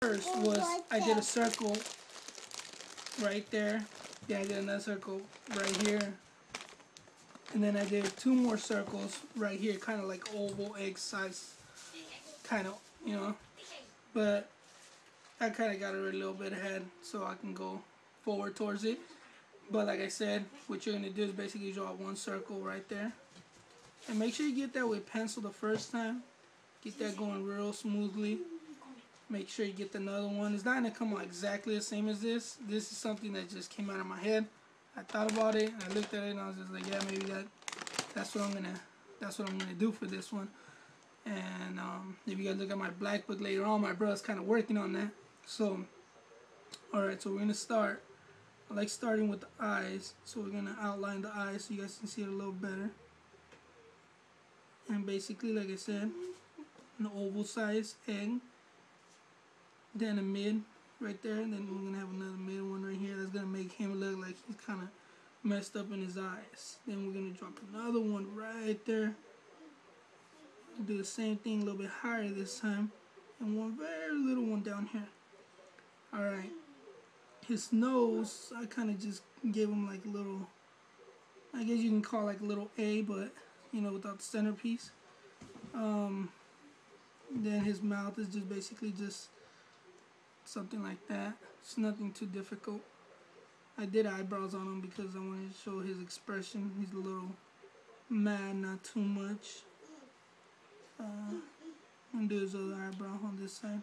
First was I did a circle right there. Then I did another circle right here. And then I did 2 more circles right here, kind of like oval egg size, kind of, you know. But I kind of got it a little bit ahead so I can go forward towards it. But like I said, what you're going to do is basically draw 1 circle right there. And make sure you get that with pencil the first time. Get that going real smoothly. Make sure you get another one. It's not going to come out exactly the same as this. This is something that just came out of my head. I thought about it, I looked at it, and I was just like, yeah, maybe that's what I'm gonna do for this one. And if you guys look at my black book later on, my brother's kind of working on that. So, all right, so we're gonna start. I like starting with the eyes, so we're gonna outline the eyes so you guys can see it a little better. And basically, like I said, an oval size egg, then a mid right there, and then we're gonna have another mid one right here that's gonna make him look like he's kind of messed up in his eyes. Then we're gonna drop another one right there. Do the same thing a little bit higher this time, and one very little one down here. All right, his nose, I kind of just gave him like a little, I guess you can call it like a little A, but you know, without the centerpiece. Then his mouth is just basically just something like that. It's nothing too difficult. I did eyebrows on him because I wanted to show his expression. He's a little mad, not too much. I'm going to do his other eyebrow on this side.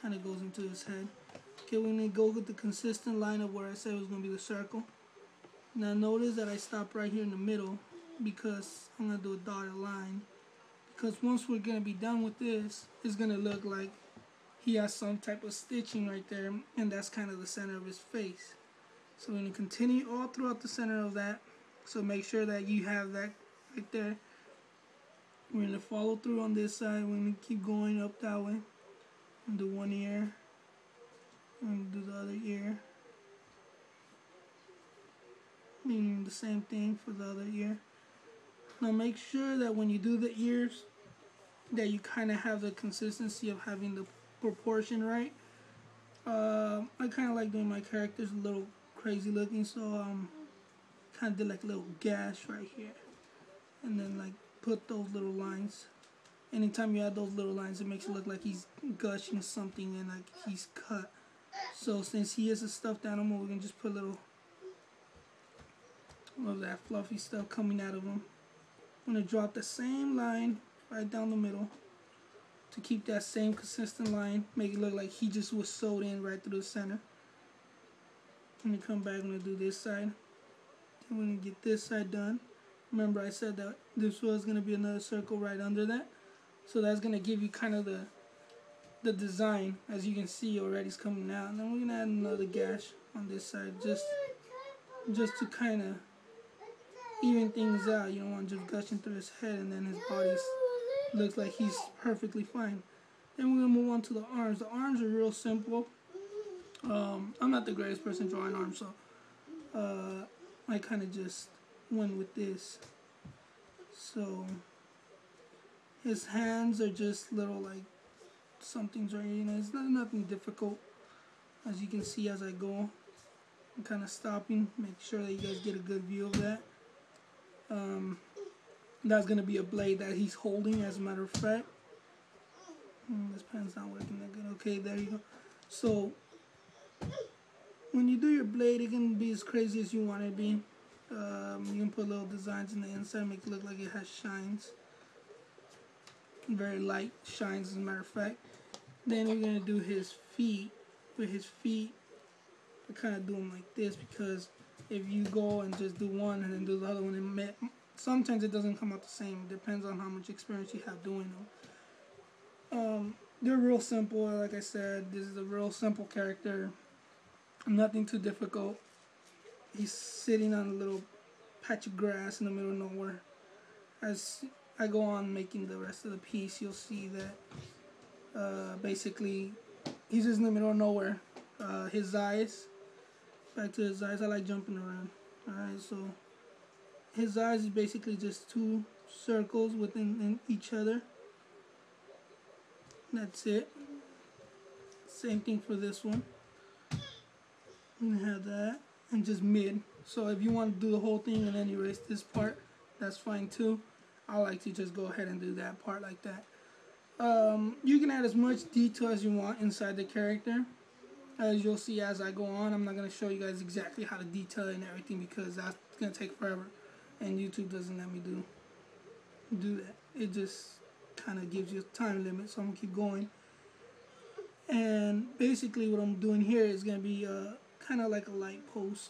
Kind of goes into his head. Okay, we're going to go with the consistent line of where I said it was going to be the circle. Now notice that I stopped right here in the middle because I'm going to do a dotted line. Because once we're going to be done with this, it's going to look like he has some type of stitching right there, and that's kind of the center of his face. So we're going to continue all throughout the center of that. So make sure that you have that right there. We're going to follow through on this side. We're going to keep going up that way. And do one ear. And do the other ear. And the same thing for the other ear. Now make sure that when you do the ears, that you kind of have the consistency of having the proportion right. I kind of like doing my characters a little crazy looking, so kind of did like a little gash right here, and then like put those little lines. Anytime you add those little lines, it makes it look like he's gushing something and like he's cut. So since he is a stuffed animal, we can just put a little of that fluffy stuff coming out of him. I'm gonna drop the same line right down the middle to keep that same consistent line, make it look like he just was sewed in right through the center. I'm gonna come back, I'm gonna do this side. Then we're gonna get this side done. Remember I said that this was gonna be another circle right under that. So that's gonna give you kind of the design. As you can see already, it's coming out. And then we're gonna add another gash on this side just to kind of even things out. You don't want just gushing through his head and then his body looks like he's perfectly fine. Then we're gonna move on to the arms. The arms are real simple. I'm not the greatest person drawing arms, so I kind of just went with this. So his hands are just little like something's right, you know, it's nothing difficult. As you can see as I go, I'm kind of stopping, make sure that you guys get a good view of that. That's going to be a blade that he's holding, as a matter of fact. This pen's not working that good. Okay, there you go. So when you do your blade, it can be as crazy as you want it to be. You can put little designs in the inside, make it look like it has shines. Very light shines, as a matter of fact. Then we're going to do his feet. With his feet, I kind of do them like this because if you go and just do one and then do the other one, sometimes it doesn't come out the same. It depends on how much experience you have doing them. They're real simple. Like I said, this is a real simple character. Nothing too difficult. He's sitting on a little patch of grass in the middle of nowhere. As I go on making the rest of the piece, you'll see that basically he's just in the middle of nowhere. His eyes, back to his eyes, I like jumping around. Alright, so his eyes is basically just 2 circles within each other. That's it. Same thing for this one. I'm gonna have that and just mid. So if you want to do the whole thing and then erase this part, that's fine too. I like to just go ahead and do that part like that. You can add as much detail as you want inside the character. As you'll see as I go on, I'm not going to show you guys exactly how to detail it and everything because that's going to take forever. And YouTube doesn't let me do that. It just kind of gives you a time limit, so I'm going to keep going. And basically what I'm doing here is going to be kind of like a light post.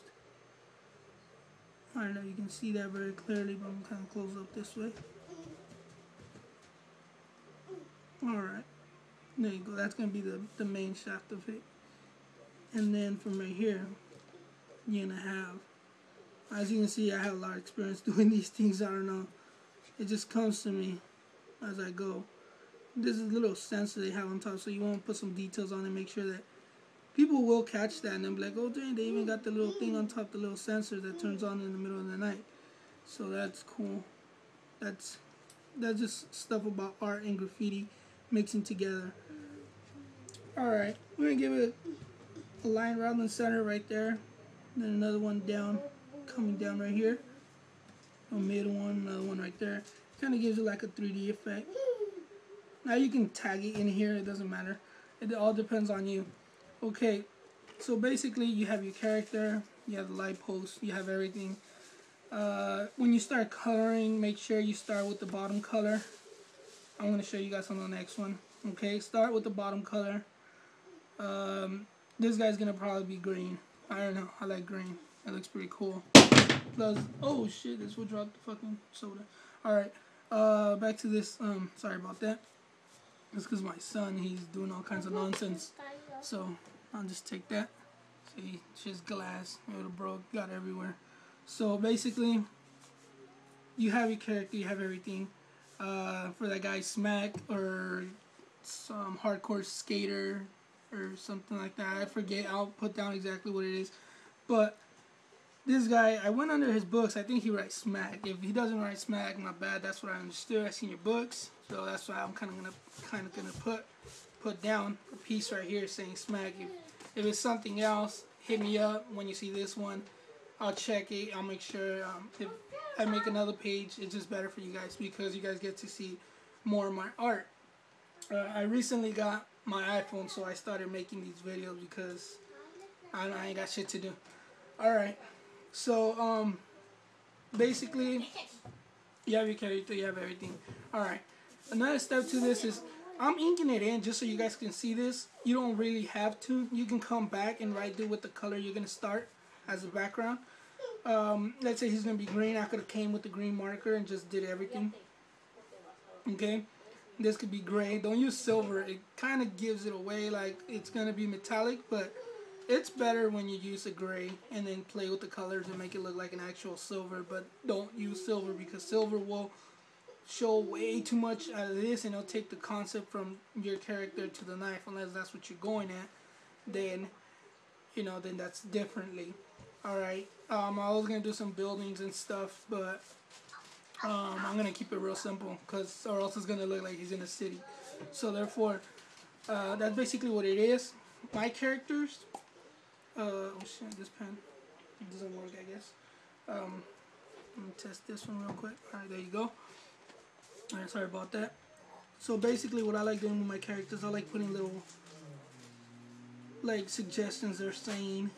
I don't know if you can see that very clearly, but I'm kind of close up this way. Alright, there you go. That's going to be the main shaft of it. And then from right here, you're going to have, as you can see, I have a lot of experience doing these things. I don't know. It just comes to me as I go. This is a little sensor they have on top, so you want to put some details on it, make sure that people will catch that and then be like, oh dang, they even got the little thing on top, the little sensor that turns on in the middle of the night. So that's cool. That's just stuff about art and graffiti mixing together. Alright, we're going to give it a line around the center right there. Then another one down, coming down right here. A mid one, another one right there. Kind of gives it like a 3D effect. Now you can tag it in here, it doesn't matter. It all depends on you. Okay, so basically you have your character, you have the light post, you have everything. When you start coloring, make sure you start with the bottom color. I'm going to show you guys on the next one. Okay, start with the bottom color. This guy's going to probably be green. I don't know, I like green. It looks pretty cool. Plus, oh shit, this will drop the fucking soda. Alright, back to this. Sorry about that. It's because my son, he's doing all kinds of nonsense. So, I'll just take that. See, it's just glass. It would have broke, got everywhere. So, basically, you have your character, you have everything. For that guy Smack, or some hardcore skater, or something like that. I forget, I'll put down exactly what it is. But, this guy, I went under his books. I think he writes Smack. If he doesn't write Smack, not bad. That's what I understood. I seen your books, so that's why I'm kind of gonna put down a piece right here saying Smack. If it's something else, hit me up when you see this one. I'll check it. I'll make sure. If I make another page, it's just better for you guys because you guys get to see more of my art. I recently got my iPhone, so I started making these videos because I ain't got shit to do. All right. So, basically, you have your character, you have everything. Alright, another step to this is, I'm inking it in just so you guys can see this. You don't really have to. You can come back and do with the color you're going to start as a background. Let's say he's going to be green. I could have came with the green marker and just did everything. Okay, this could be gray. Don't use silver. It kind of gives it away like it's going to be metallic, but it's better when you use a gray and then play with the colors and make it look like an actual silver. But don't use silver because silver will show way too much out of this and it'll take the concept from your character to the knife. Unless that's what you're going at, then then that's differently. Alright, I was going to do some buildings and stuff, but I'm going to keep it real simple or else it's going to look like he's in a city. So therefore, that's basically what it is. My characters, oh shit, this pen doesn't work, I guess. Let me test this one real quick. Alright, there you go. Alright, sorry about that. So basically what I like doing with my characters, I like putting little suggestions they're saying.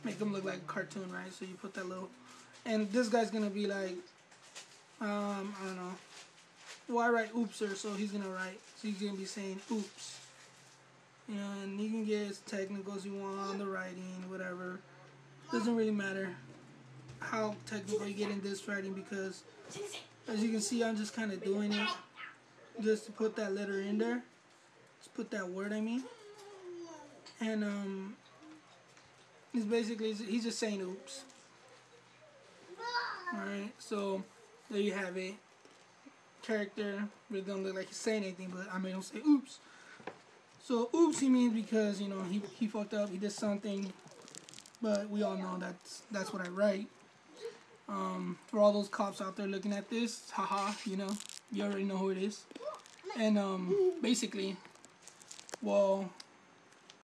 Make them look like a cartoon, right? So you put that little, and this guy's gonna be like, I don't know. Well, I write oopser, so he's gonna write, so he's gonna be saying oops. And you can get as technical as you want on the writing, whatever. Doesn't really matter how technical you get in this writing because, as you can see, I'm just kind of doing it just to put that letter in there. Just put that word, I mean. And, it's basically, he's just saying oops. Alright, so there you have it. Character really don't look like he's saying anything, but I made him say oops. So oops he means because, he fucked up, he did something, but we all know that's what I write. For all those cops out there looking at this, haha, you already know who it is. And basically, well,